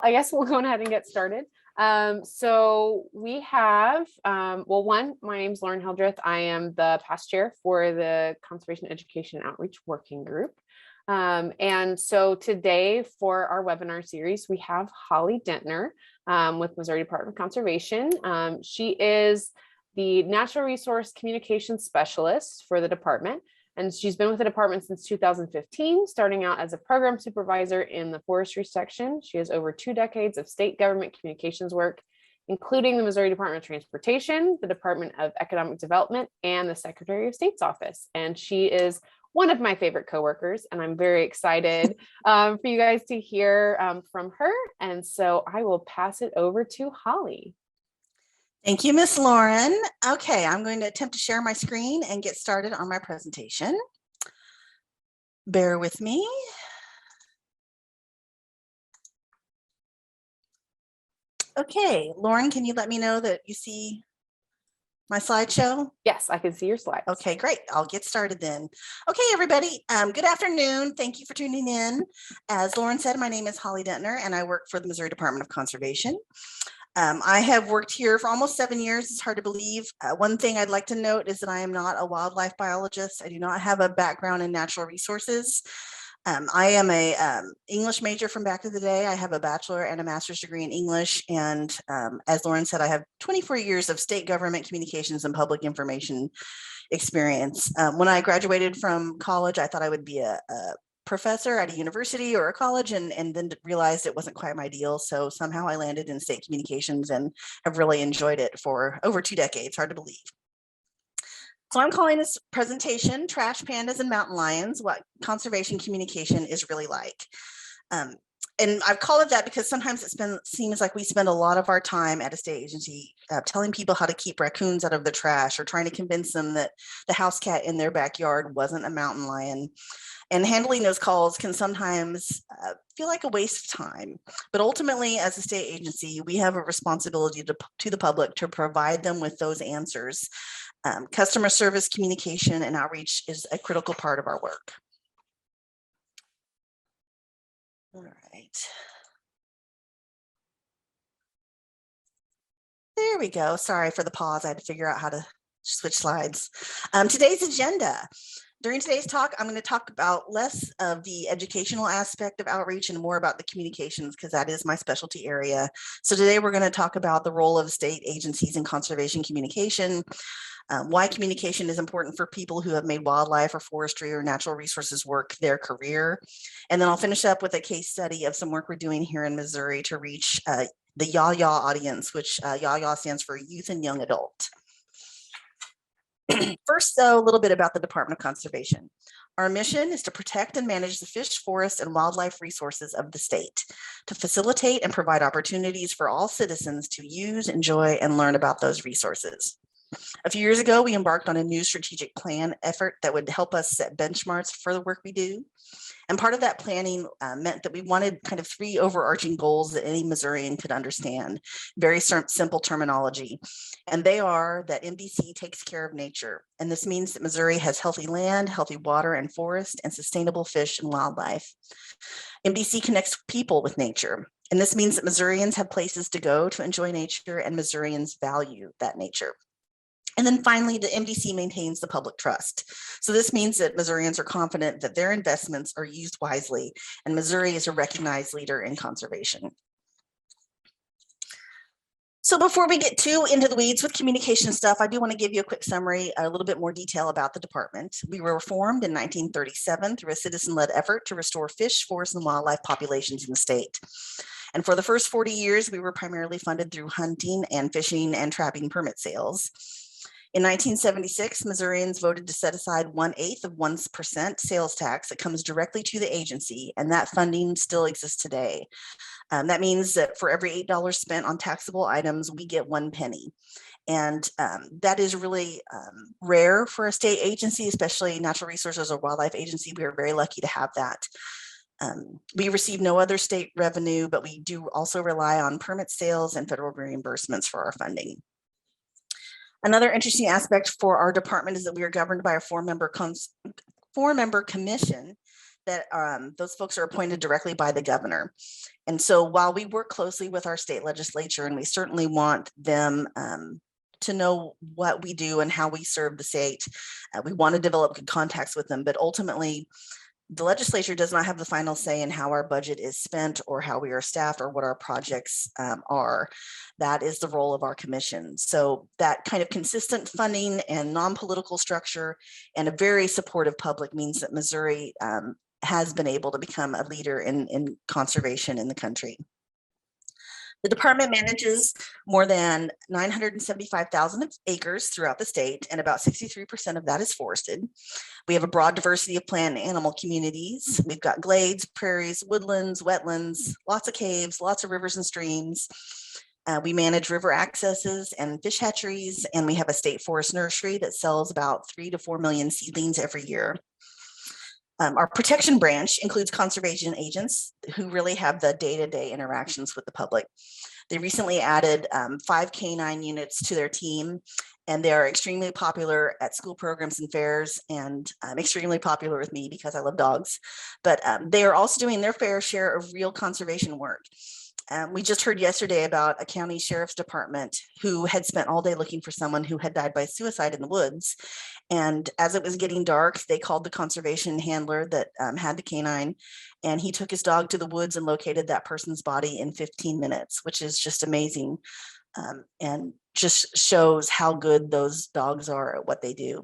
I guess we'll go ahead and get started. So we have, my name's Lauren Hildreth. I am the past chair for the Conservation Education Outreach Working Group. And so today for our webinar series, we have Holly Dentner with Missouri Department of Conservation. She is the Natural Resource Communications Specialist for the department. And she's been with the department since 2015, starting out as a program supervisor in the forestry section. She has over 2 decades of state government communications work, including the Missouri Department of Transportation, the Department of Economic Development, and the Secretary of State's office. And she is one of my favorite coworkers, and I'm very excited for you guys to hear from her. And so I will pass it over to Holly. Thank you, Miss Lauren. Okay, I'm going to attempt to share my screen and get started on my presentation. Bear with me. Okay, Lauren, can you let me know that you see my slideshow? Yes, I can see your slides. Okay, great. I'll get started then. Okay, everybody, good afternoon. Thank you for tuning in. As Lauren said, my name is Holly Dentner, and I work for the Missouri Department of Conservation. I have worked here for almost 7 years. It's hard to believe. One thing I'd like to note is that I am not a wildlife biologist. I do not have a background in natural resources. I am a English major from back in the day. I have a bachelor and a master's degree in English. And as Lauren said, I have 24 years of state government communications and public information experience. When I graduated from college, I thought I would be a professor at a university or a college, and then realized it wasn't quite my deal. So somehow I landed in state communications and have really enjoyed it for over 2 decades. Hard to believe. So I'm calling this presentation Trash Pandas and Mountain Lions, What Conservation Communication is Really Like. And I've called it that because sometimes seems like we spend a lot of our time at a state agency telling people how to keep raccoons out of the trash, or trying to convince them that the house cat in their backyard wasn't a mountain lion. And handling those calls can sometimes feel like a waste of time. But ultimately, as a state agency, we have a responsibility to the public to provide them with those answers. Customer service, communication, and outreach is a critical part of our work. All right. There we go. Sorry for the pause. I had to figure out how to switch slides. Today's agenda. During today's talk, I'm going to talk about less of the educational aspect of outreach and more about the communications, because that is my specialty area. So today we're going to talk about the role of state agencies in conservation communication, why communication is important for people who have made wildlife or forestry or natural resources work their career. And then I'll finish up with a case study of some work we're doing here in Missouri to reach the yaya audience, which yaya stands for youth and young adult. First, though, a little bit about the Department of Conservation. Our mission is to protect and manage the fish, forest, and wildlife resources of the state, to facilitate and provide opportunities for all citizens to use, enjoy, and learn about those resources. A few years ago, we embarked on a new strategic plan effort that would help us set benchmarks for the work we do. And part of that planning meant that we wanted kind of 3 overarching goals that any Missourian could understand, very simple terminology. And they are that MDC takes care of nature. And this means that Missouri has healthy land, healthy water and forest, and sustainable fish and wildlife. MDC connects people with nature. And this means that Missourians have places to go to enjoy nature, and Missourians value that nature. And then finally, the MDC maintains the public trust. So this means that Missourians are confident that their investments are used wisely, and Missouri is a recognized leader in conservation. So before we get too into the weeds with communication stuff, I do want to give you a quick summary, a little bit more detail about the department. We were formed in 1937 through a citizen-led effort to restore fish, forest, and wildlife populations in the state. And for the first 40 years, we were primarily funded through hunting and fishing and trapping permit sales. In 1976, Missourians voted to set aside 1/8 of 1% sales tax that comes directly to the agency, and that funding still exists today. That means that for every $8 spent on taxable items, we get 1 penny. And that is really rare for a state agency, especially natural resources or wildlife agency. We are very lucky to have that. We receive no other state revenue, but we do also rely on permit sales and federal reimbursements for our funding. Another interesting aspect for our department is that we are governed by a four-member commission that those folks are appointed directly by the governor. And so while we work closely with our state legislature, and we certainly want them to know what we do and how we serve the state, we want to develop good contacts with them, but ultimately the legislature does not have the final say in how our budget is spent or how we are staffed or what our projects are. That is the role of our commission. So that kind of consistent funding and non-political structure and a very supportive public means that Missouri has been able to become a leader in conservation in the country. The department manages more than 975,000 acres throughout the state, and about 63% of that is forested. We have a broad diversity of plant and animal communities. We've got glades, prairies, woodlands, wetlands, lots of caves, lots of rivers and streams. We manage river accesses and fish hatcheries, and we have a state forest nursery that sells about 3 to 4 million seedlings every year. Our protection branch includes conservation agents who really have the day-to-day interactions with the public. They recently added 5 canine units to their team, and they are extremely popular at school programs and fairs, and extremely popular with me because I love dogs. But they are also doing their fair share of real conservation work. We just heard yesterday about a county sheriff's department who had spent all day looking for someone who had died by suicide in the woods. And as it was getting dark, they called the conservation handler that had the canine, and he took his dog to the woods and located that person's body in 15 minutes, which is just amazing, and just shows how good those dogs are at what they do.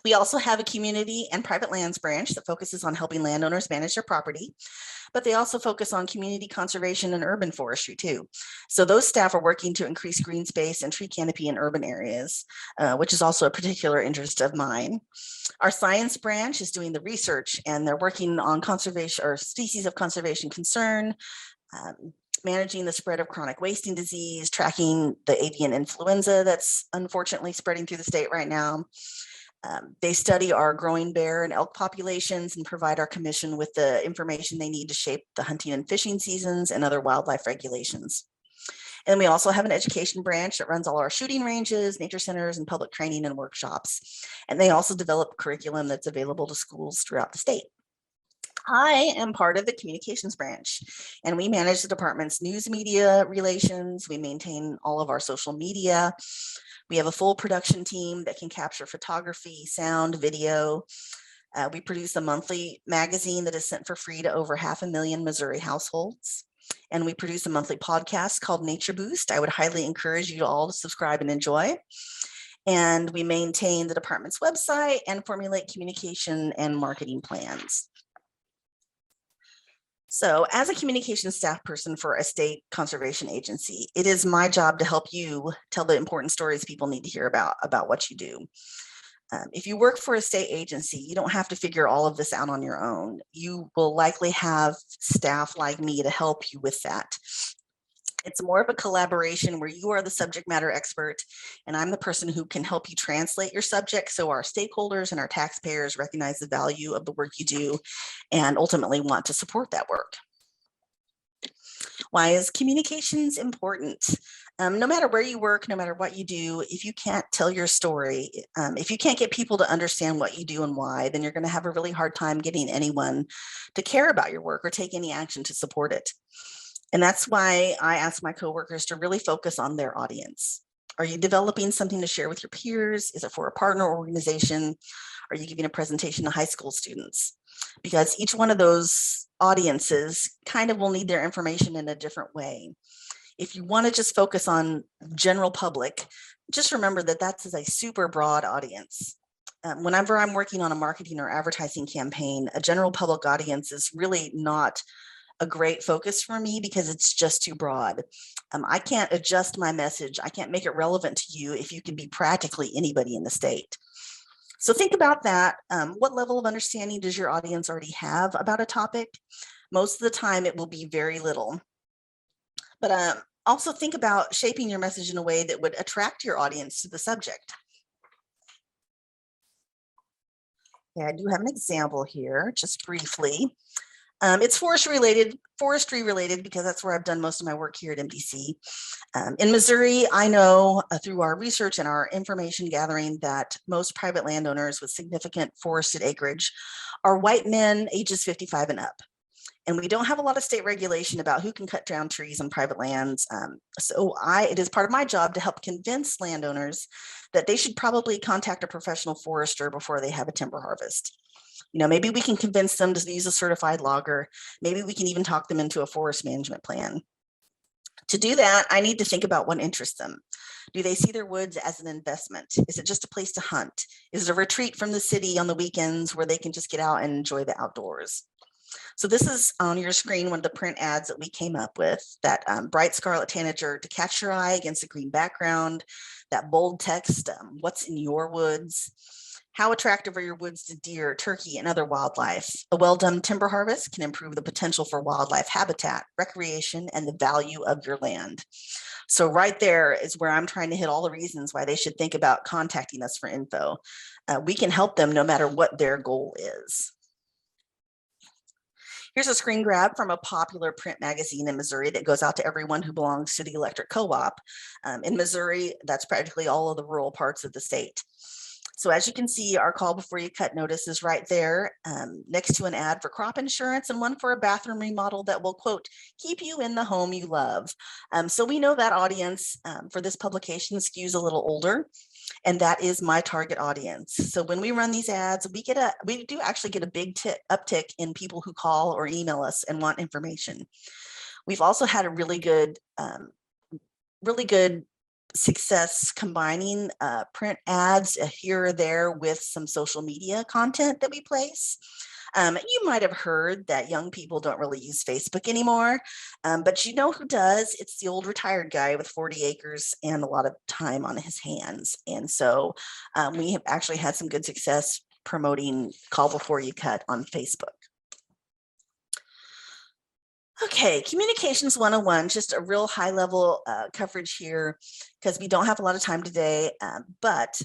We also have a community and private lands branch that focuses on helping landowners manage their property, but they also focus on community conservation and urban forestry too. So those staff are working to increase green space and tree canopy in urban areas, which is also a particular interest of mine. Our science branch is doing the research, and they're working on conservation or species of conservation concern, managing the spread of chronic wasting disease, tracking the avian influenza that's unfortunately spreading through the state right now. They study our growing bear and elk populations and provide our commission with the information they need to shape the hunting and fishing seasons and other wildlife regulations. And we also have an education branch that runs all our shooting ranges, nature centers, and public training and workshops. And they also develop curriculum that's available to schools throughout the state. I am part of the communications branch, and we manage the department's news media relations. We maintain all of our social media. We have a full production team that can capture photography, sound, video. We produce a monthly magazine that is sent for free to over 500,000 Missouri households. And we produce a monthly podcast called Nature Boost. I would highly encourage you all to subscribe and enjoy. And we maintain the department's website and formulate communication and marketing plans. So as a communications staff person for a state conservation agency, it is my job to help you tell the important stories people need to hear about what you do. If you work for a state agency, you don't have to figure all of this out on your own. You will likely have staff like me to help you with that. It's more of a collaboration where you are the subject matter expert, and I'm the person who can help you translate your subject so our stakeholders and our taxpayers recognize the value of the work you do and ultimately want to support that work. Why is communications important? No matter where you work, no matter what you do, if you can't tell your story, if you can't get people to understand what you do and why, then you're going to have a really hard time getting anyone to care about your work or take any action to support it. And that's why I ask my coworkers to really focus on their audience. Are you developing something to share with your peers? Is it for a partner organization? Are you giving a presentation to high school students? Because each one of those audiences kind of will need their information in a different way. If you want to just focus on general public, just remember that that's a super broad audience. Whenever I'm working on a marketing or advertising campaign, a general public audience is really not a great focus for me because it's just too broad. I can't adjust my message. I can't make it relevant to you if you can be practically anybody in the state. So think about that. What level of understanding does your audience already have about a topic? Most of the time it will be very little. But also think about shaping your message in a way that would attract your audience to the subject. Yeah, I do have an example here, just briefly. It's forestry related because that's where I've done most of my work here at MDC. In Missouri, I know through our research and our information gathering that most private landowners with significant forested acreage are white men ages 55 and up. And we don't have a lot of state regulation about who can cut down trees on private lands. It is part of my job to help convince landowners that they should probably contact a professional forester before they have a timber harvest. Maybe we can convince them to use a certified logger. Maybe we can even talk them into a forest management plan. To do that, I need to think about what interests them. Do they see their woods as an investment? Is it just a place to hunt? Is it a retreat from the city on the weekends where they can just get out and enjoy the outdoors? So this is on your screen, one of the print ads that we came up with, that bright scarlet tanager to catch your eye against a green background, that bold text, what's in your woods? How attractive are your woods to deer, turkey, and other wildlife? A well-done timber harvest can improve the potential for wildlife habitat, recreation, and the value of your land. So right there is where I'm trying to hit all the reasons why they should think about contacting us for info. We can help them no matter what their goal is. Here's a screen grab from a popular print magazine in Missouri that goes out to everyone who belongs to the electric co-op. In Missouri, that's practically all of the rural parts of the state. So as you can see, our call before you cut notice is right there next to an ad for crop insurance and one for a bathroom remodel that will, quote, keep you in the home you love. So we know that audience for this publication skews a little older, and that is my target audience. So when we run these ads, we do actually get a big uptick in people who call or email us and want information. We've also had a really good success combining print ads here or there with some social media content that we place. You might have heard that young people don't really use Facebook anymore, but you know who does? It's the old retired guy with 40 acres and a lot of time on his hands. And so we have actually had some good success promoting Call Before You Cut on Facebook. Okay, Communications 101, just a real high level coverage here because we don't have a lot of time today, but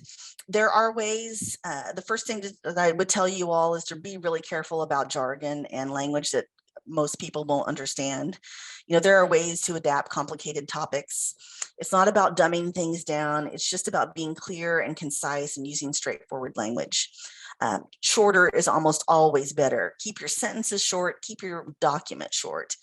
there are ways. The first thing that I would tell you all is to be really careful about jargon and language that most people won't understand. There are ways to adapt complicated topics. It's not about dumbing things down. It's just about being clear and concise and using straightforward language. Shorter is almost always better. Keep your sentences short, keep your document short.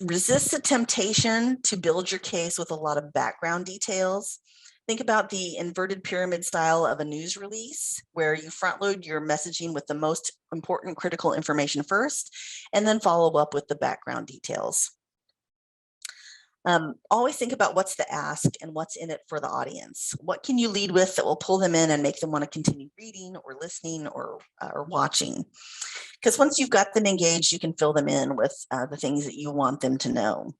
Resist the temptation to build your case with a lot of background details. Think about the inverted pyramid style of a news release, where you front load your messaging with the most important critical information first, and then follow up with the background details. Always think about what's the ask and what's in it for the audience. What can you lead with that will pull them in and make them want to continue reading or listening or watching? Because once you've got them engaged, you can fill them in with the things that you want them to know.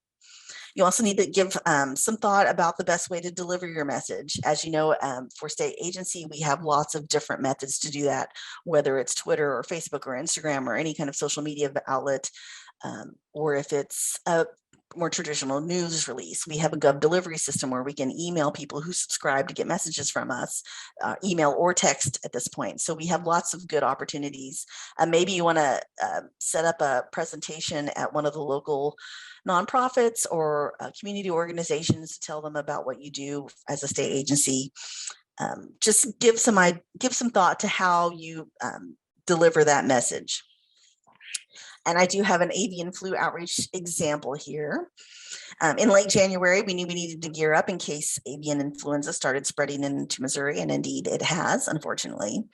You also need to give some thought about the best way to deliver your message. As you know, for state agency, we have lots of different methods to do that, whether it's Twitter or Facebook or Instagram or any kind of social media outlet, or if it's a more traditional news release. We have a Gov delivery system where we can email people who subscribe to get messages from us, email or text at this point. So we have lots of good opportunities. Maybe you want to set up a presentation at one of the local nonprofits or community organizations to tell them about what you do as a state agency. Just give some thought to how you deliver that message. And I do have an avian flu outreach example here. In late January, we knew we needed to gear up in case avian influenza started spreading into Missouri, and indeed it has, unfortunately.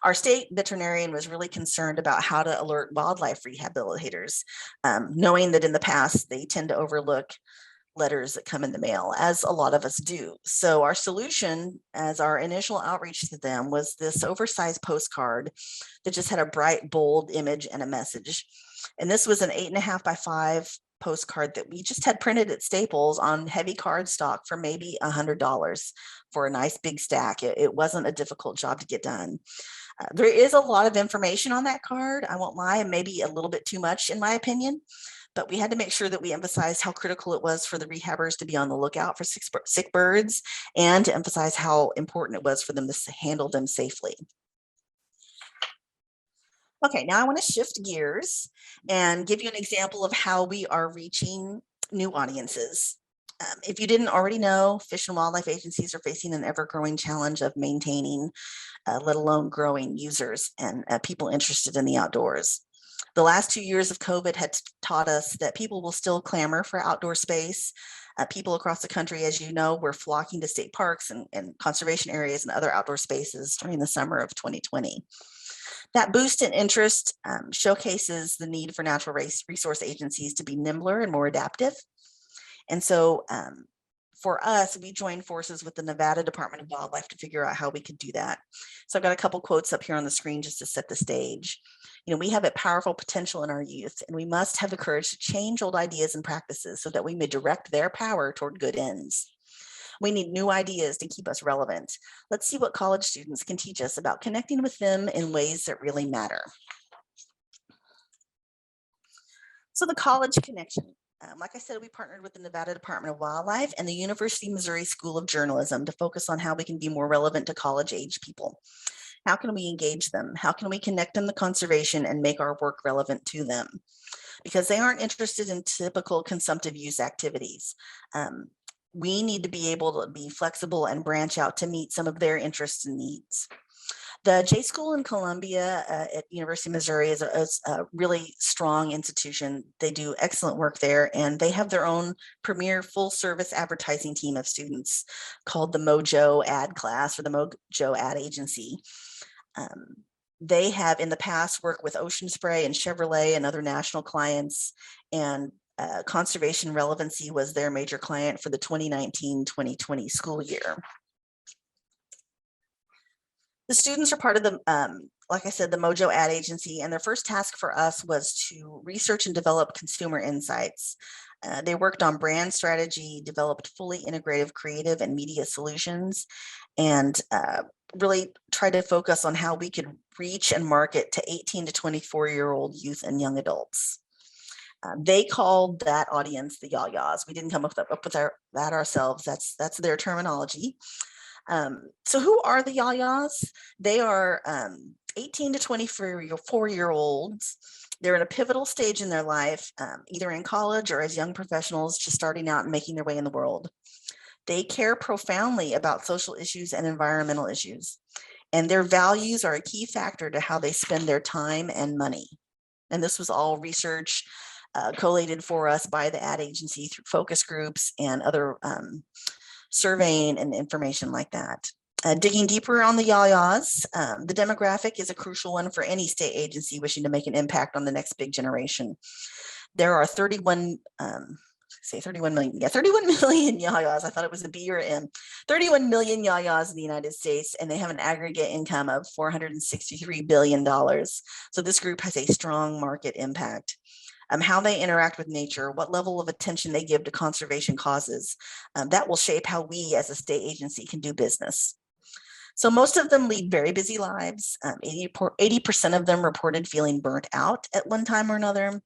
Our state veterinarian was really concerned about how to alert wildlife rehabilitators, knowing that in the past they tend to overlook letters that come in the mail, as a lot of us do. So our solution as our initial outreach to them was this oversized postcard that just had a bright, bold image and a message. And this was an 8.5 by 5 postcard that we just had printed at Staples on heavy cardstock for maybe $100 for a nice big stack. It wasn't a difficult job to get done. There is a lot of information on that card, I won't lie, and maybe a little bit too much in my opinion. But we had to make sure that we emphasized how critical it was for the rehabbers to be on the lookout for sick birds, and to emphasize how important it was for them to handle them safely. Okay, now I want to shift gears and give you an example of how we are reaching new audiences. If you didn't already know, fish and wildlife agencies are facing an ever-growing challenge of maintaining, let alone growing users and people interested in the outdoors. The last 2 years of COVID had taught us that people will still clamor for outdoor space. People across the country, as you know, were flocking to state parks and conservation areas and other outdoor spaces during the summer of 2020. That boost in interest showcases the need for natural resource agencies to be nimbler and more adaptive. And so for us, we joined forces with the Nevada Department of Wildlife to figure out how we could do that. So I've got a couple quotes up here on the screen just to set the stage. You know, we have a powerful potential in our youth, and we must have the courage to change old ideas and practices so that we may direct their power toward good ends. We need new ideas to keep us relevant. Let's see what college students can teach us about connecting with them in ways that really matter. So the college connection. Like I said, we partnered with the Nevada Department of Wildlife and the University of Missouri School of Journalism to focus on how we can be more relevant to college age people. How can we engage them? How can we connect them to conservation and make our work relevant to them? Because they aren't interested in typical consumptive use activities. We need to be able to be flexible and branch out to meet some of their interests and needs. The J School in Columbia at University of Missouri is a really strong institution. They do excellent work there, and they have their own premier full service advertising team of students called the Mojo Ad class or the Mojo Ad Agency. They have in the past worked with Ocean Spray and Chevrolet and other national clients, and Conservation Relevancy was their major client for the 2019-2020 school year. The students are part of the, like I said, the Mojo Ad Agency, and their first task for us was to research and develop consumer insights. They worked on brand strategy, developed fully integrative creative and media solutions, and really tried to focus on how we could reach and market to 18 to 24-year-old youth and young adults. They called that audience the yayas. We didn't come up with that ourselves. That's their terminology. So who are the yayas? They are 18 to 24-year-olds. They're in a pivotal stage in their life, either in college or as young professionals just starting out and making their way in the world. They care profoundly about social issues and environmental issues, and their values are a key factor to how they spend their time and money. And this was all research collated for us by the ad agency through focus groups and other surveying and information like that. Digging deeper on the yayas, the demographic is a crucial one for any state agency wishing to make an impact on the next big generation. There are 31 million. Yeah, 31 million yayas. I thought it was a B or M. 31 million yayas in the United States, and they have an aggregate income of $463 billion. So this group has a strong market impact. How they interact with nature, what level of attention they give to conservation causes, that will shape how we as a state agency can do business. So most of them lead very busy lives. 80% of them reported feeling burnt out at one time or another.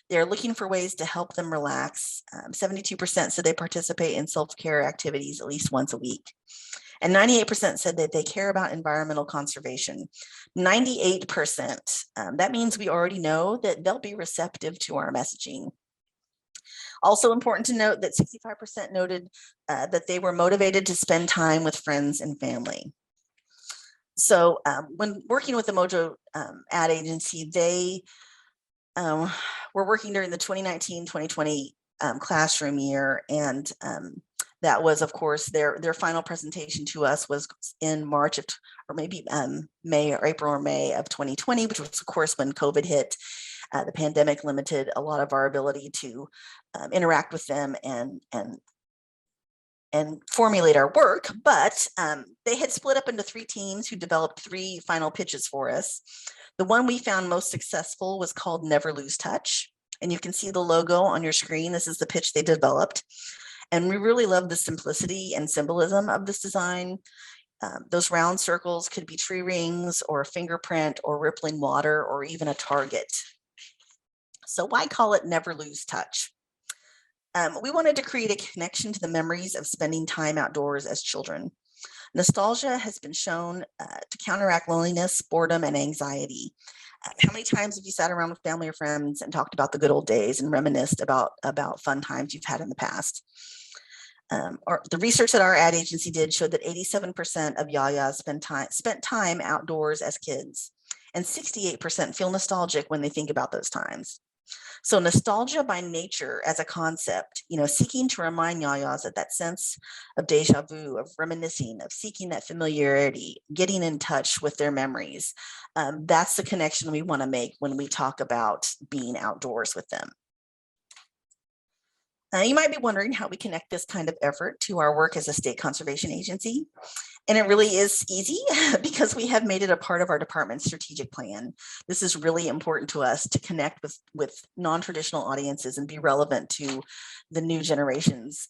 They're looking for ways to help them relax. 72% said they participate in self-care activities at least once a week. And 98% said that they care about environmental conservation. 98%, that means we already know that they'll be receptive to our messaging. Also important to note that 65% noted that they were motivated to spend time with friends and family. So when working with the Mojo Ad Agency, they were working during the 2019-2020 classroom year, and that was, of course, their final presentation to us was in March of, or maybe May or April or May of 2020, which was, of course, when COVID hit. The pandemic limited a lot of our ability to interact with them and formulate our work, but they had split up into 3 teams who developed 3 final pitches for us. The one we found most successful was called Never Lose Touch, and you can see the logo on your screen. This is the pitch they developed. And we really love the simplicity and symbolism of this design. Those round circles could be tree rings or a fingerprint or rippling water or even a target. So why call it Never Lose Touch? We wanted to create a connection to the memories of spending time outdoors as children. Nostalgia has been shown to counteract loneliness, boredom, and anxiety. How many times have you sat around with family or friends and talked about the good old days and reminisced about fun times you've had in the past? Or the research that our ad agency did showed that 87% of yayas spent time outdoors as kids, and 68% feel nostalgic when they think about those times. So nostalgia by nature as a concept, seeking to remind yayas of that sense of deja vu, of reminiscing, of seeking that familiarity, getting in touch with their memories. That's the connection we want to make when we talk about being outdoors with them. You might be wondering how we connect this kind of effort to our work as a state conservation agency. And it really is easy because we have made it a part of our department's strategic plan. This is really important to us to connect with non-traditional audiences and be relevant to the new generations.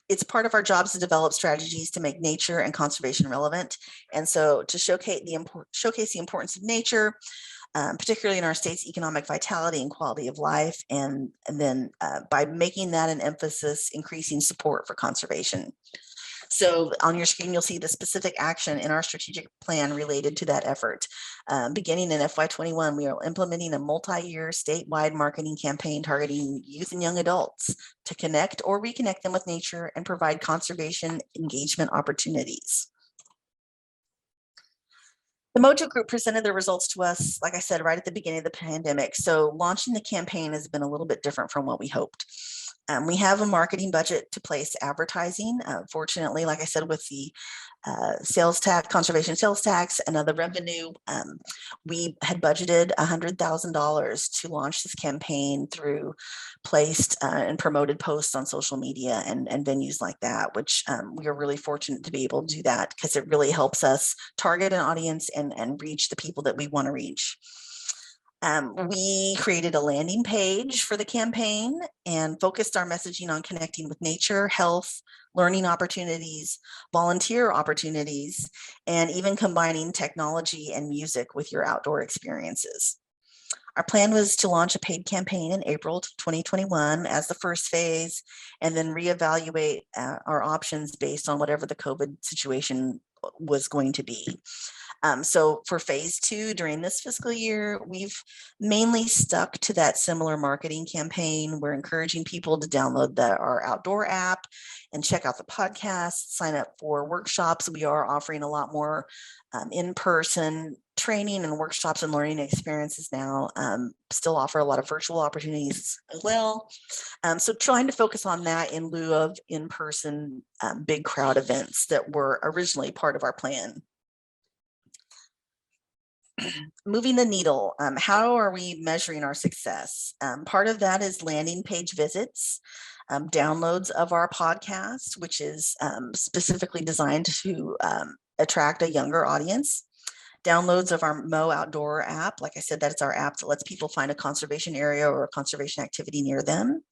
It's part of our jobs to develop strategies to make nature and conservation relevant. And so to showcase the importance of nature, particularly in our state's economic vitality and quality of life, and then by making that an emphasis, increasing support for conservation. So on your screen, you'll see the specific action in our strategic plan related to that effort. Beginning in FY21, we are implementing a multi-year statewide marketing campaign targeting youth and young adults to connect or reconnect them with nature and provide conservation engagement opportunities. The Mojo Group presented their results to us, like I said, right at the beginning of the pandemic. So launching the campaign has been a little bit different from what we hoped. We have a marketing budget to place advertising. Fortunately, like I said, with the sales tax, conservation sales tax, and other revenue, we had budgeted $100,000 to launch this campaign through placed and promoted posts on social media and venues like that, which we are really fortunate to be able to do that because it really helps us target an audience and reach the people that we want to reach. We created a landing page for the campaign and focused our messaging on connecting with nature, health, learning opportunities, volunteer opportunities, and even combining technology and music with your outdoor experiences. Our plan was to launch a paid campaign in April 2021 as the first phase, and then reevaluate our options based on whatever the COVID situation was going to be. So for phase 2 during this fiscal year, we've mainly stuck to that similar marketing campaign. We're encouraging people to download our outdoor app and check out the podcast, sign up for workshops. We are offering a lot more in-person training and workshops and learning experiences now. Still offer a lot of virtual opportunities as well. So trying to focus on that in lieu of in-person big crowd events that were originally part of our plan. Moving the needle, how are we measuring our success? Part of that is landing page visits, downloads of our podcast, which is specifically designed to attract a younger audience. Downloads of our Mo Outdoor app. Like I said, that's our app that lets people find a conservation area or a conservation activity near them.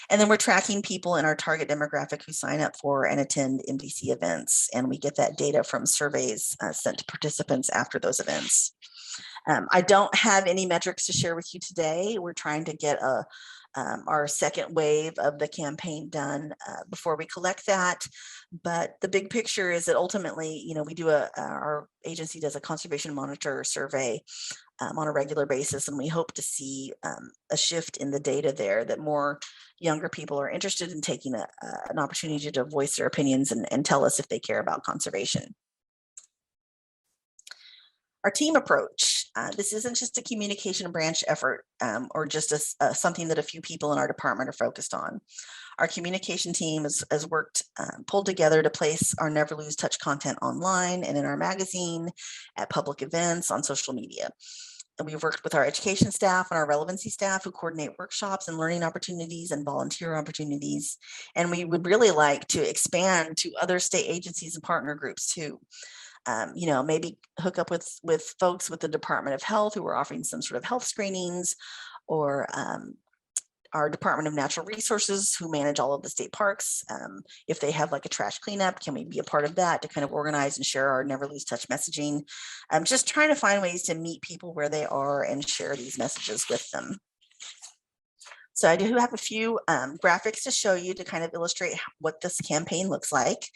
And then we're tracking people in our target demographic who sign up for and attend MDC events. And we get that data from surveys sent to participants after those events. I don't have any metrics to share with you today. We're trying to get our second wave of the campaign done before we collect that. But the big picture is that ultimately, we do our agency does a conservation monitor survey on a regular basis, and we hope to see a shift in the data there, that more younger people are interested in taking an opportunity to voice their opinions and tell us if they care about conservation. Our team approach. This isn't just a communication branch effort or just something that a few people in our department are focused on. Our communication team has worked, pulled together to place our Never Lose Touch content online and in our magazine, at public events, on social media. And we've worked with our education staff and our relevancy staff who coordinate workshops and learning opportunities and volunteer opportunities. And we would really like to expand to other state agencies and partner groups too. Maybe hook up with folks with the Department of Health who are offering some sort of health screenings, or our Department of Natural Resources who manage all of the state parks. If they have like a trash cleanup, can we be a part of that to kind of organize and share our Never Lose Touch messaging? Just trying to find ways to meet people where they are and share these messages with them. So I do have a few graphics to show you to kind of illustrate what this campaign looks like.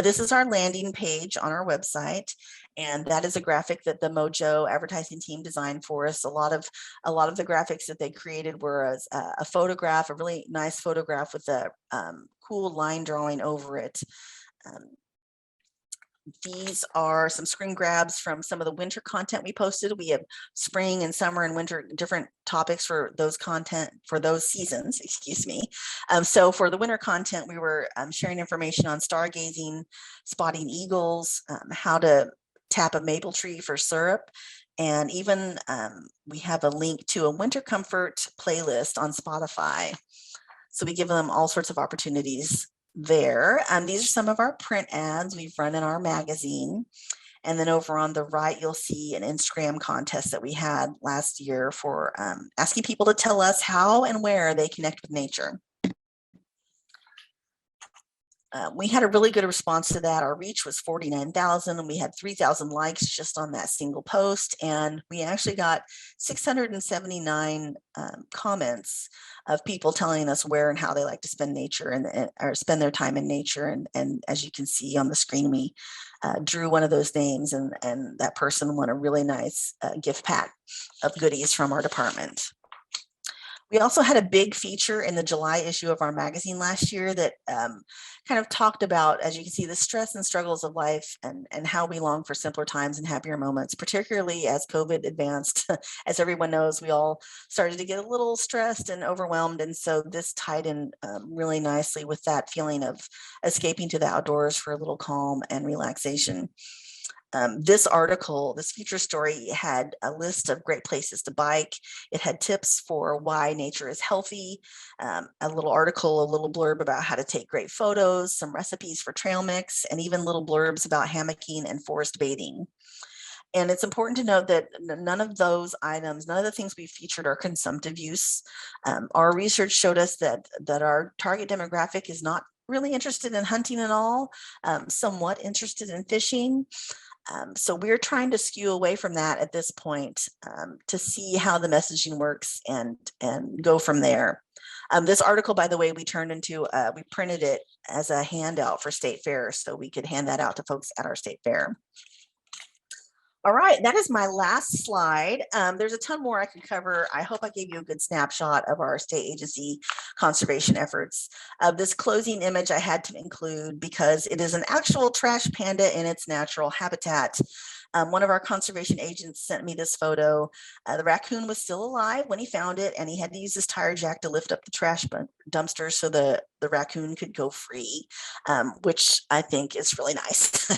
This is our landing page on our website, and that is a graphic that the Mojo advertising team designed for us. A lot of the graphics that they created were a photograph, a really nice photograph with a cool line drawing over it. These are some screen grabs from some of the winter content we posted. We have spring and summer and winter, different topics for those content, for those seasons, excuse me. So for the winter content, we were sharing information on stargazing, spotting eagles, how to tap a maple tree for syrup. And even we have a link to a winter comfort playlist on Spotify. So we give them all sorts of opportunities there. These are some of our print ads we've run in our magazine. And then over on the right, you'll see an Instagram contest that we had last year for asking people to tell us how and where they connect with nature. We had a really good response to that. Our reach was 49,000 and we had 3,000 likes just on that single post. And we actually got 679 comments of people telling us where and how they like to spend nature and or spend their time in nature. And as you can see on the screen, we drew one of those names, and that person won a really nice gift pack of goodies from our department. We also had a big feature in the July issue of our magazine last year that kind of talked about, as you can see, the stress and struggles of life and how we long for simpler times and happier moments, particularly as COVID advanced. As everyone knows, we all started to get a little stressed and overwhelmed. And so this tied in really nicely with that feeling of escaping to the outdoors for a little calm and relaxation. This article, this feature story, had a list of great places to bike. It had tips for why nature is healthy, a little article, a little blurb about how to take great photos, some recipes for trail mix, and even little blurbs about hammocking and forest bathing. And it's important to note that none of those items, none of the things we featured are consumptive use. Our research showed us that our target demographic is not really interested in hunting at all, somewhat interested in fishing. So we're trying to skew away from that at this point to see how the messaging works and go from there. This article, by the way, we printed it as a handout for State Fair, so we could hand that out to folks at our State Fair. All right, that is my last slide. There's a ton more I could cover. I hope I gave you a good snapshot of our state agency conservation efforts. This closing image I had to include because it is an actual trash panda in its natural habitat. One of our conservation agents sent me this photo. The raccoon was still alive when he found it, and he had to use his tire jack to lift up the trash dumpster so the raccoon could go free, which I think is really nice.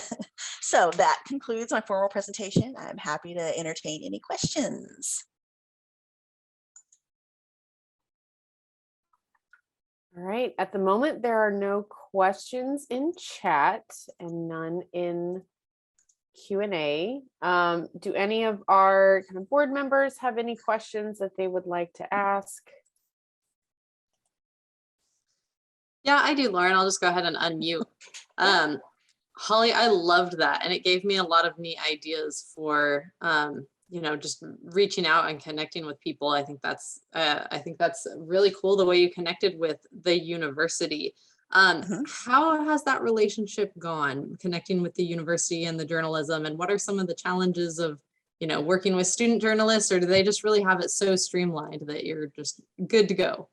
So that concludes my formal presentation. I'm happy to entertain any questions. All right, at the moment, there are no questions in chat and none in Q&A. Do any of our kind of board members have any questions that they would like to ask? Yeah, I do, Lauren. I'll just go ahead and unmute. Holly, I loved that. And it gave me a lot of neat ideas for, just reaching out and connecting with people. I think that's really cool, the way you connected with the university. How has that relationship gone, connecting with the university and the journalism? And what are some of the challenges of, working with student journalists, or do they just really have it so streamlined that you're just good to go?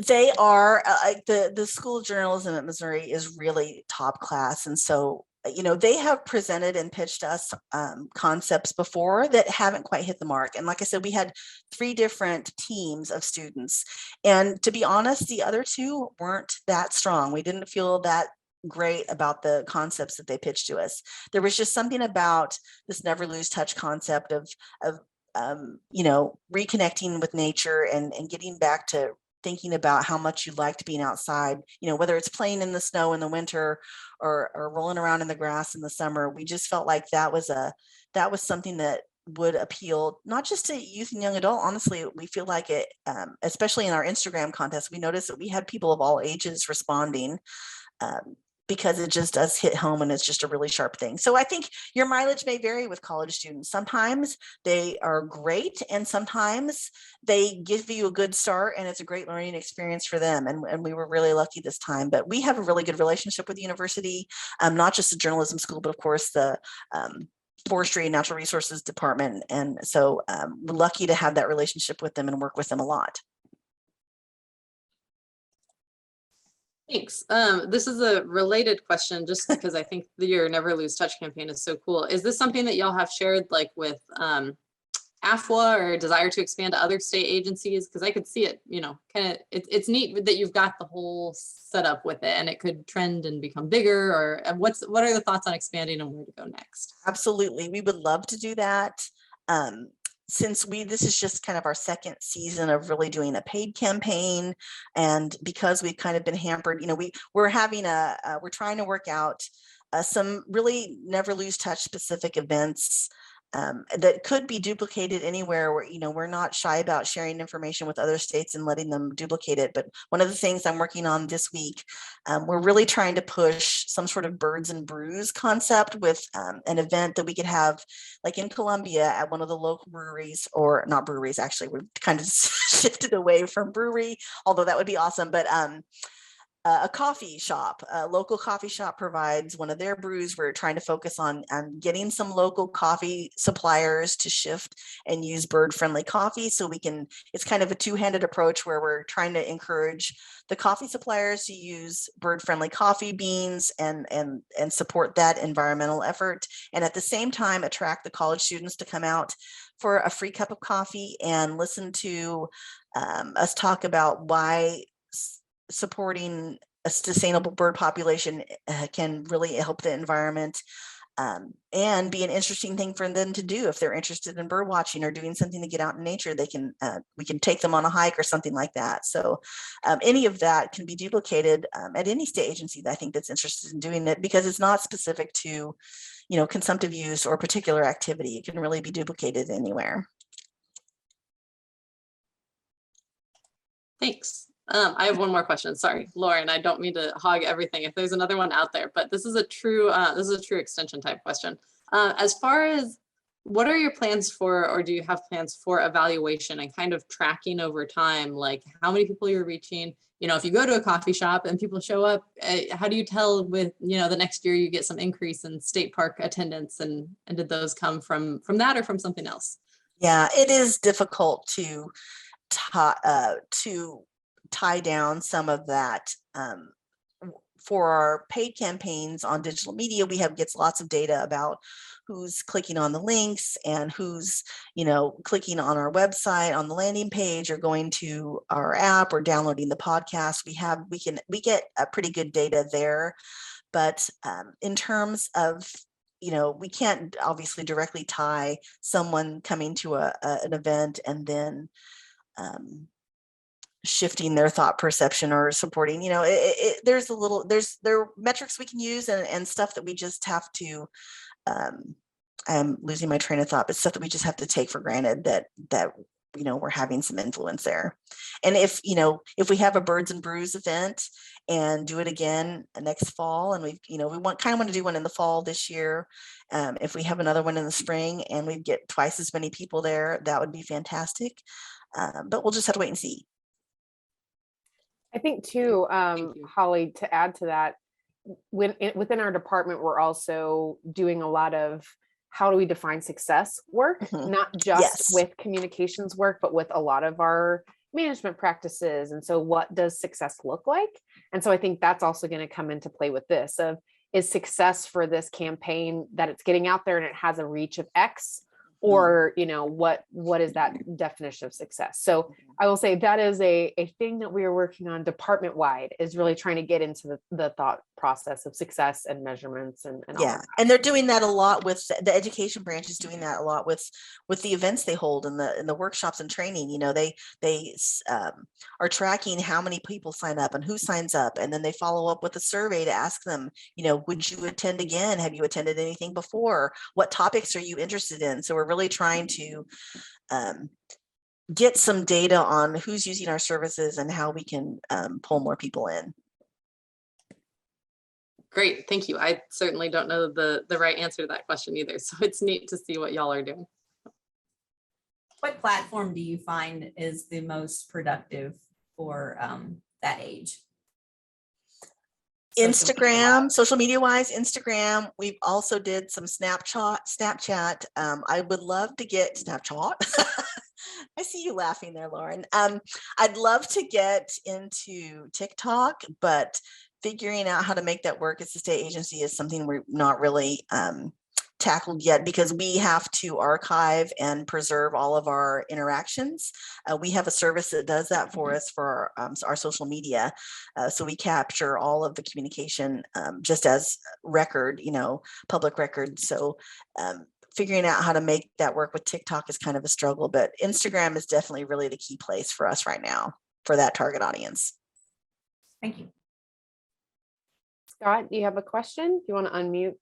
They are the School of Journalism at Missouri is really top class. And so, they have presented and pitched us concepts before that haven't quite hit the mark. And like I said, we had 3 different teams of students. And to be honest, the other 2 weren't that strong. We didn't feel that great about the concepts that they pitched to us. There was just something about this never lose touch concept of reconnecting with nature and getting back to thinking about how much you liked being outside, whether it's playing in the snow in the winter or rolling around in the grass in the summer. We just felt like that was something that would appeal not just to youth and young adult. Honestly, we feel like it, especially in our Instagram contest, we noticed that we had people of all ages responding because it just does hit home and it's just a really sharp thing. So I think your mileage may vary with college students. Sometimes they are great and sometimes they give you a good start and it's a great learning experience for them. And we were really lucky this time, but we have a really good relationship with the university, not just the journalism school, but of course the forestry and natural resources department. And so we're lucky to have that relationship with them and work with them a lot. Thanks. This is a related question just because I think your Never Lose Touch campaign is so cool. Is this something that y'all have shared like with AFWA or desire to expand to other state agencies? Because I could see it, you know, kind of, it's neat that you've got the whole setup with it and it could trend and become bigger, or what are the thoughts on expanding and where to go next? Absolutely. We would love to do that. Since this is just kind of our second season of really doing a paid campaign, and because we've kind of been hampered, you know, we're trying to work out some really Never Lose Touch specific events that could be duplicated anywhere where, you know, we're not shy about sharing information with other states and letting them duplicate it. But one of the things I'm working on this week, we're really trying to push some sort of birds and brews concept with an event that we could have like in Columbia at one of the local breweries, or not breweries, actually, we've kind of shifted away from brewery, although that would be awesome. But a coffee shop, a local coffee shop provides one of their brews. We're trying to focus on getting some local coffee suppliers to shift and use bird-friendly coffee. So it's kind of a two-handed approach where we're trying to encourage the coffee suppliers to use bird-friendly coffee beans and support that environmental effort. And at the same time, attract the college students to come out for a free cup of coffee and listen to us talk about why supporting a sustainable bird population can really help the environment, and be an interesting thing for them to do. If they're interested in bird watching or doing something to get out in nature, we can take them on a hike or something like that. So any of that can be duplicated at any state agency that I think that's interested in doing it, because it's not specific to, you know, consumptive use or particular activity. It can really be duplicated anywhere. Thanks. I have one more question. Sorry, Lauren, I don't mean to hog everything if there's another one out there, but this is a true extension type question. As far as what are your plans for, or do you have plans for evaluation and kind of tracking over time, like how many people you're reaching? You know, if you go to a coffee shop and people show up, how do you tell with, you know, the next year you get some increase in state park attendance, and did those come from that or from something else? Yeah, it is difficult to tie down some of that. For our paid campaigns on digital media, gets lots of data about who's clicking on the links and who's, you know, clicking on our website on the landing page or going to our app or downloading the podcast. We get a pretty good data there, but in terms of, you know, we can't obviously directly tie someone coming to an event and then shifting their thought perception or supporting, you know, there are metrics we can use and stuff that we just have to, I'm losing my train of thought, but stuff that we just have to take for granted that, you know, we're having some influence there. And if we have a Birds and Brews event and do it again next fall, and we want to do one in the fall this year. If we have another one in the spring and we get twice as many people there, that would be fantastic. But we'll just have to wait and see. I think too, Holly, to add to that, within our department, we're also doing a lot of how do we define success work, not just with communications work, but with a lot of our management practices. And so what does success look like? And so I think that's also going to come into play with this of, is success for this campaign that it's getting out there and it has a reach of X, or, you know, what is that definition of success? So I will say that is a thing that we are working on department wide, is really trying to get into the thought process of success and measurements and all of that. And they're doing that a lot with the education branch is doing that a lot with the events they hold and the workshops and training. You know, they are tracking how many people sign up and who signs up, and then they follow up with a survey to ask them, you know, would you attend again? Have you attended anything before? What topics are you interested in? So we're really trying to get some data on who's using our services and how we can pull more people in. Great, thank you. I certainly don't know the right answer to that question either. So it's neat to see what y'all are doing. What platform do you find is the most productive for that age? Instagram, social media wise, Instagram. We've also did some Snapchat. I would love to get Snapchat. I see you laughing there, Lauren. I'd love to get into TikTok, but figuring out how to make that work as a state agency is something we're not really tackled yet, because we have to archive and preserve all of our interactions. We have a service that does that for us for our social media. So we capture all of the communication just as record, public record. So figuring out how to make that work with TikTok is kind of a struggle, but Instagram is definitely really the key place for us right now for that target audience. Thank you. Scott, do you have a question? Do you want to unmute?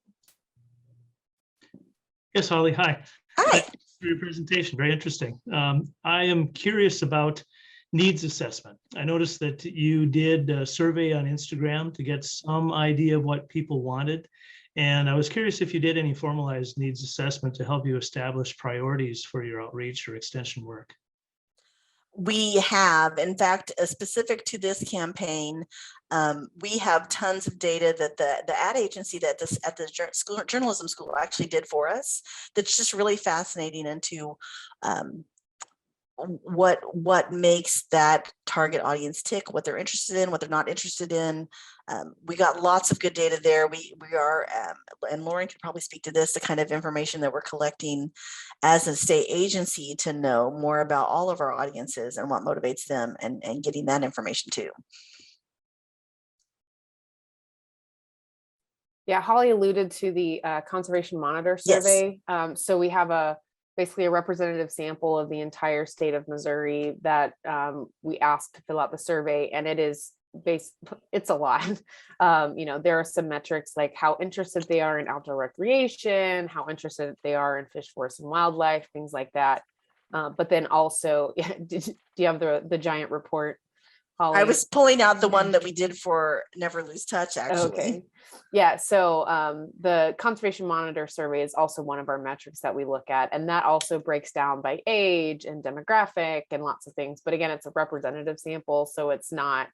Yes, Holly, hi. Hi. Thanks for your presentation, very interesting. I am curious about needs assessment. I noticed that you did a survey on Instagram to get some idea of what people wanted. And I was curious if you did any formalized needs assessment to help you establish priorities for your outreach or extension work. We have, in fact, specific to this campaign, we have tons of data that the ad agency that at the journalism school actually did for us. That's just really fascinating into what makes that target audience tick, what they're interested in, what they're not interested in. We got lots of good data there. We are, and Lauren could probably speak to this, the kind of information that we're collecting as a state agency to know more about all of our audiences and what motivates them, and getting that information too. Yeah, Holly alluded to the conservation monitor Yes. survey. So we have basically a representative sample of the entire state of Missouri that we asked to fill out the survey, and it's a lot. There are some metrics like how interested they are in outdoor recreation, how interested they are in fish, forest, and wildlife, things like that. But then also, do you have the giant report, Holly? I was pulling out the one that we did for Never Lose Touch, actually. Okay. Yeah, so the conservation monitor survey is also one of our metrics that we look at, and that also breaks down by age and demographic and lots of things. But again, it's a representative sample, so it's not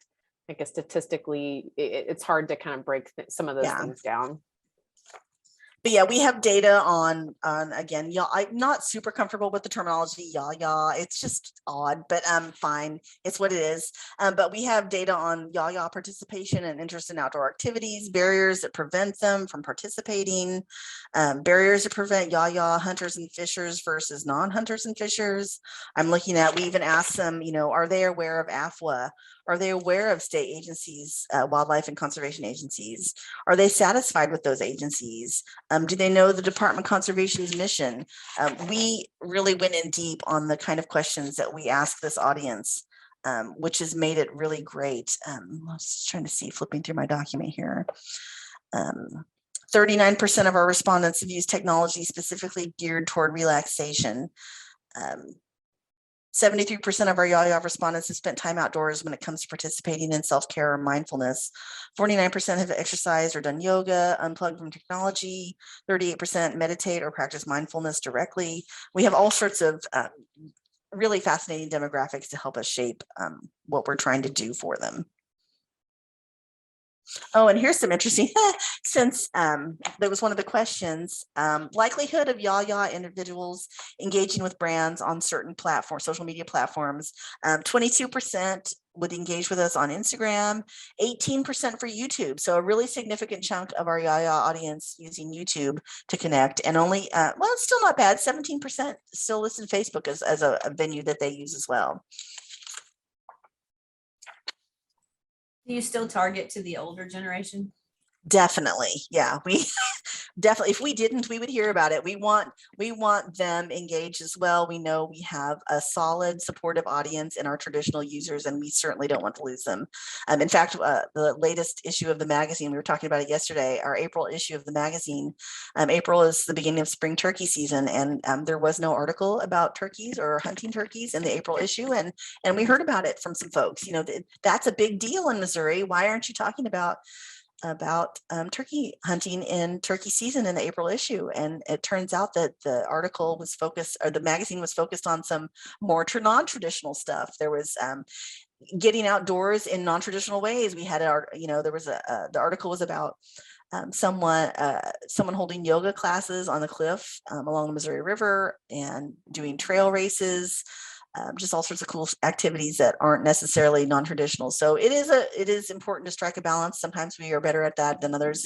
like statistically, it's hard to kind of break some of those things down. But yeah, we have data on again, I'm not super comfortable with the terminology yaya. It's just odd, but fine. It's what it is. But we have data on yaya participation and interest in outdoor activities, barriers that prevent them from participating, barriers that prevent yaya hunters and fishers versus non-hunters and fishers. I'm looking at, we even asked them, are they aware of AFWA? Are they aware of state agencies, wildlife and conservation agencies? Are they satisfied with those agencies? Do they know the Department of Conservation's mission? We really went in deep on the kind of questions that we asked this audience, which has made it really great. I'm just trying to see, flipping through my document here. 39% of our respondents have used technology specifically geared toward relaxation. 73% of our yaya respondents have spent time outdoors when it comes to participating in self-care or mindfulness. 49% have exercised or done yoga, unplugged from technology. 38% meditate or practice mindfulness directly. We have all sorts of really fascinating demographics to help us shape what we're trying to do for them. Oh, and here's some interesting, since there was one of the questions, likelihood of yaya individuals engaging with brands on certain platforms, social media platforms. 22% would engage with us on Instagram, 18% for YouTube. So a really significant chunk of our yaya audience using YouTube to connect, and only, well, it's still not bad. 17% still listen to Facebook as a venue that they use as well. Do you still target to the older generation? Definitely. Yeah, we definitely, if we didn't, we would hear about it. We want them engaged as well. We know we have a solid supportive audience in our traditional users, and we certainly don't want to lose them. In fact, the latest issue of the magazine, we were talking about it yesterday, our April issue of the magazine. April is the beginning of spring turkey season, and there was no article about turkeys or hunting turkeys in the April issue, and we heard about it from some folks. That's a big deal in Missouri. Why aren't you talking about about turkey hunting in turkey season in the April issue. And it turns out that the article was focused, or the magazine was focused on some more non-traditional stuff. There was getting outdoors in non-traditional ways. We had there was the article was about someone holding yoga classes on the cliff along the Missouri River and doing trail races. Just all sorts of cool activities that aren't necessarily non-traditional. So it is important to strike a balance. Sometimes we are better at that than others.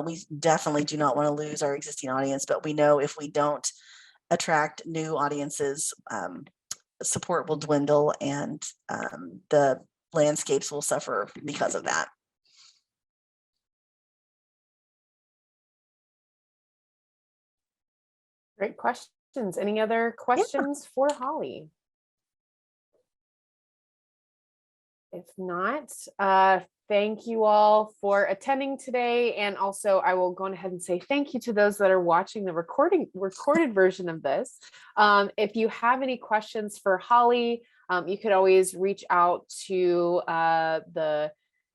We definitely do not want to lose our existing audience, but we know if we don't attract new audiences, support will dwindle and the landscapes will suffer because of that. Great questions. Any other questions for Holly? If not, thank you all for attending today. And also I will go ahead and say thank you to those that are watching the recorded version of this. If you have any questions for Holly, you could always reach out to the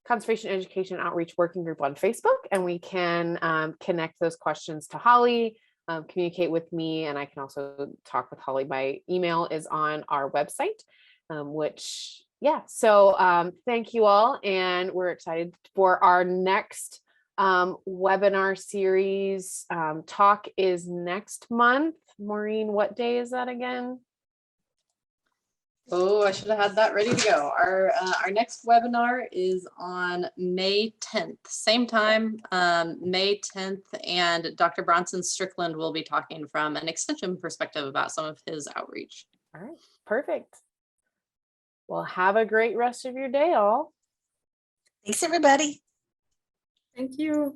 Conservation Education Outreach Working Group on Facebook, and we can connect those questions to Holly, communicate with me, and I can also talk with Holly. My email is on our website, so thank you all, and we're excited for our next webinar series. Talk is next month. Maureen, what day is that again? Oh, I should have had that ready to go. Our next webinar is on May 10th, same time, May 10th, and Dr. Bronson Strickland will be talking from an extension perspective about some of his outreach. All right, perfect. Well, have a great rest of your day, all. Thanks, everybody. Thank you.